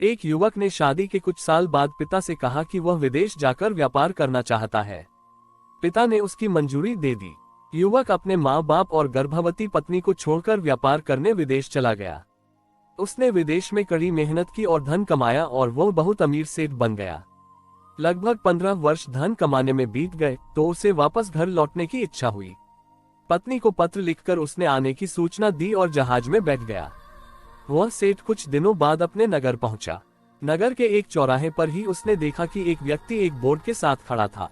एक युवक ने शादी के कुछ साल बाद पिता से कहा कि वह विदेश जाकर व्यापार करना चाहता है। पिता ने उसकी मंजूरी दे दी। युवक अपने माँ बाप और गर्भवती पत्नी को छोड़कर व्यापार करने विदेश चला गया। उसने विदेश में कड़ी मेहनत की और धन कमाया और वह बहुत अमीर सेठ बन गया। लगभग 15 वर्ष धन कमाने में बीत गए तो उसे वापस घर लौटने की इच्छा हुई। पत्नी को पत्र लिखकर उसने आने की सूचना दी और जहाज में बैठ गया। वह सेठ कुछ दिनों बाद अपने नगर पहुंचा। नगर के एक चौराहे पर ही उसने देखा कि एक व्यक्ति एक बोर्ड के साथ खड़ा था।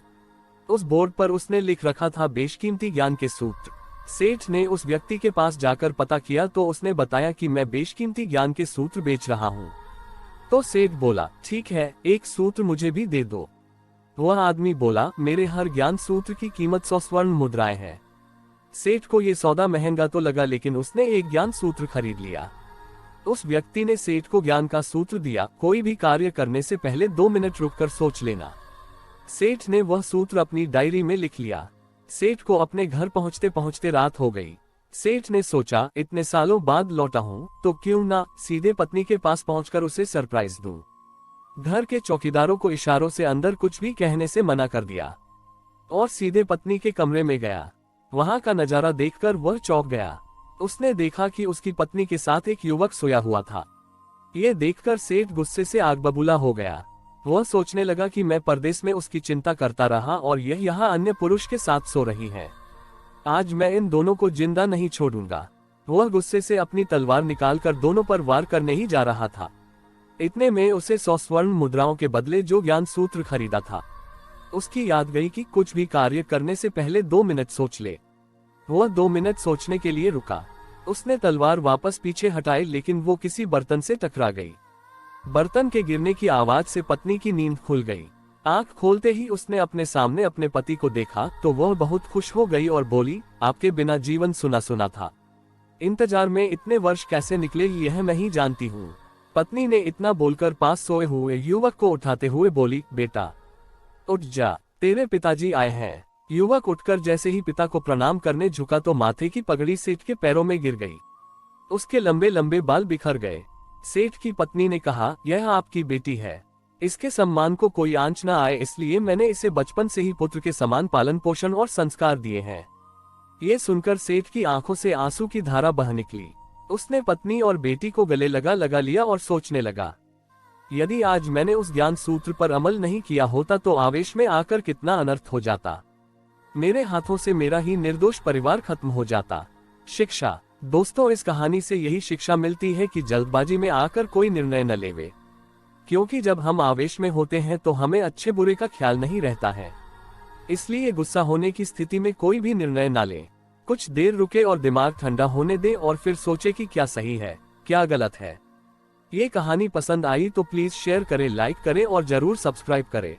उस बोर्ड पर उसने लिख रखा था बेशकीमती ज्ञान के सूत्र। सेठ ने उस व्यक्ति के पास जाकर पता किया तो उसने बताया कि मैं बेशकीमती ज्ञान के सूत्र बेच रहा हूँ। तो सेठ बोला, ठीक है, एक सूत्र मुझे भी दे दो। वह आदमी बोला, मेरे हर ज्ञान सूत्र की कीमत 100 स्वर्ण मुद्राएं है। सेठ को ये सौदा महंगा तो लगा, लेकिन उसने एक ज्ञान सूत्र खरीद लिया। उस व्यक्ति ने सेठ को ज्ञान का सूत्र दिया, कोई भी कार्य करने से पहले 2 मिनट रुककर सोच लेना। सेठ ने वह सूत्र अपनी डायरी में लिख लिया। सेठ को अपने घर पहुंचते पहुंचते रात हो गई। सेठ ने सोचा, इतने सालों बाद लौटा हूं तो क्यों ना सीधे पत्नी के पास पहुंचकर उसे सरप्राइज दूं। घर के चौकीदारों को इशारों से अंदर कुछ भी कहने से मना कर दिया और सीधे पत्नी के कमरे में गया। वहां का नजारा देखकर वह चौंक गया। उसने देखा कि उसकी पत्नी के साथ एक युवक सोया हुआ था। ये देखकर सेठ गुस्से से आग बबूला हो गया। वह सोचने लगा कि मैं परदेश में उसकी चिंता करता रहा और यह यहाँ अन्य पुरुष के साथ सो रही है। आज मैं इन दोनों को जिंदा नहीं छोड़ूंगा। वह गुस्से से अपनी तलवार निकालकर दोनों पर वार करने ही जा रहा था। इतने में उसे 100 स्वर्ण मुद्राओं के बदले जो ज्ञान सूत्र खरीदा था उसकी याद गई कि कुछ भी कार्य करने से पहले 2 मिनट सोच ले। वह 2 मिनट सोचने के लिए रुका। उसने तलवार वापस पीछे हटाई, लेकिन वो किसी बर्तन से टकरा गई। बर्तन के गिरने की आवाज से पत्नी की नींद खुल गई। आंख खोलते ही उसने अपने सामने अपने पति को देखा तो वह बहुत खुश हो गई और बोली, आपके बिना जीवन सुना सुना था। इंतजार में इतने वर्ष कैसे निकले यह मैं ही जानती हूँ। पत्नी ने इतना बोलकर पास सोए हुए युवक को उठाते हुए बोली, बेटा उठ जा, तेरे पिताजी आए हैं। युवक उठकर जैसे ही पिता को प्रणाम करने झुका तो माथे की पगड़ी सेठ के पैरों में गिर गई। उसके लंबे लंबे बाल बिखर गए। सेठ की पत्नी ने कहा, यह आपकी बेटी है, इसके सम्मान को कोई आंच न आए, इसलिए मैंने इसे बचपन से ही पुत्र के समान पालन पोषण और संस्कार दिए हैं। ये सुनकर सेठ की आंखों से आंसू की धारा बह निकली। उसने पत्नी और बेटी को गले लगा लिया और सोचने लगा, यदि आज मैंने उस ज्ञान सूत्र पर अमल नहीं किया होता तो आवेश में आकर कितना अनर्थ हो जाता। मेरे हाथों से मेरा ही निर्दोष परिवार खत्म हो जाता। शिक्षा। दोस्तों, इस कहानी से यही शिक्षा मिलती है कि जल्दबाजी में आकर कोई निर्णय न लेवे, क्योंकि जब हम आवेश में होते हैं तो हमें अच्छे बुरे का ख्याल नहीं रहता है। इसलिए गुस्सा होने की स्थिति में कोई भी निर्णय ना ले। कुछ देर रुके और दिमाग ठंडा होने दे और फिर सोचे कि क्या सही है, क्या गलत है। ये कहानी पसंद आई तो प्लीज शेयर करें, लाइक करें और जरूर सब्सक्राइब करें।